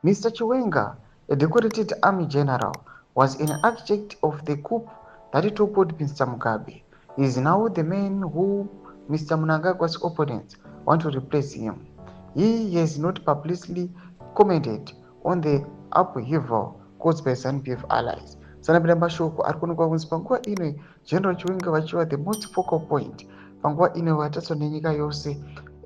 Mr. Chiwenga, a decorated army general, was an architect of the coup that toppled Mr. Mugabe. He is now the man who Mr. Mnangagwa's opponents want to replace him. He has not publicly commented on the upheaval caused by ZANU-PF allies. Sanapinda mashoko ari kuonekwa kunzi panguva ino General Chiwenga vachiva the most focal point panguva ino vatatsva nenyika yose,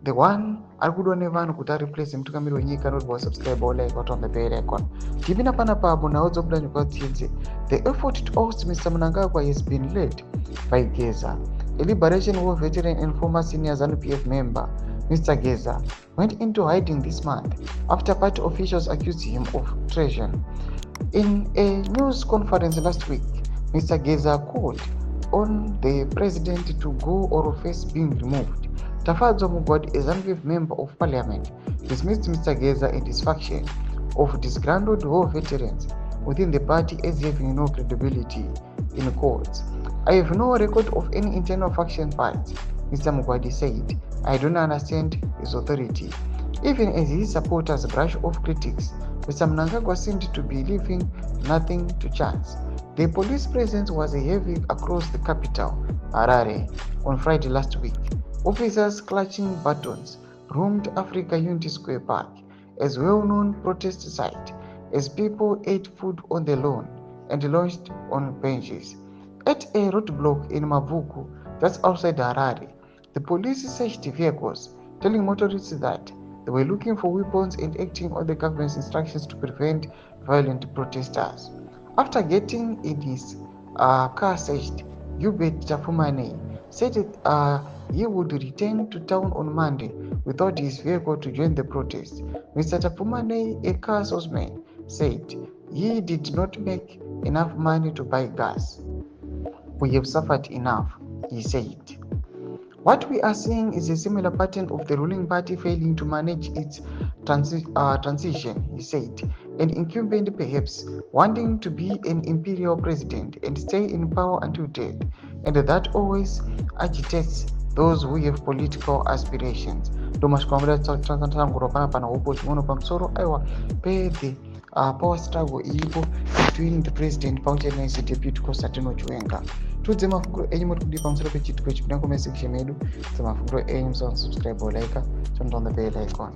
the one ari kudwa nevanhu kuti areplace mutungamiri wenyika noti wasubscribe like watonga pay icon. Tipinda panapa nhau dzobuda nyukwatsidze. The effort to oust Mr. Mnangagwa has been led by Geza, a liberation war veteran and former senior ZANU-PF member. Mr. Geza went into hiding this month after party officials accused him of treason. In a news conference last week, Mr. Geza called on the president to go or face being removed. Tafadzo Mugwadi, a ZANU-PF member of parliament, dismissed Mr. Geza and his faction of disgruntled war veterans within the party as having no credibility in courts. I have no record of any internal faction fights, Mr. Mugwadi said. I don't understand his authority. Even as his supporters brush off critics, Mr. Mnangagwa seemed to be leaving nothing to chance. The police presence was heavy across the capital, Harare, on Friday last week. Officers clutching batons roamed Africa Unity Square Park, as well-known protest site, as people ate food on the lawn and lounged on benches. At a roadblock in Mavuku, that's outside Harare, the police searched vehicles, telling motorists that they were looking for weapons and acting on the government's instructions to prevent violent protesters. After getting in his car searched, Hubert Tafumane said he would return to town on Monday without his vehicle to join the protest. Mr. Tafumane, a car salesman, said he did not make enough money to buy gas. We have suffered enough, he said. What we are seeing is a similar pattern of the ruling party failing to manage its transition, he said, an incumbent perhaps wanting to be an imperial president and stay in power until death, and that always agitates those who have political aspirations. Power struggle iripo between the president pamwe his deputy Sadc Chiwenga. Tudze mafunguro enyu muri kudi pamusoro pechitiko chipinda comment section medu. Tudze mafunguro enyu, subscribe like, turn on the bell icon.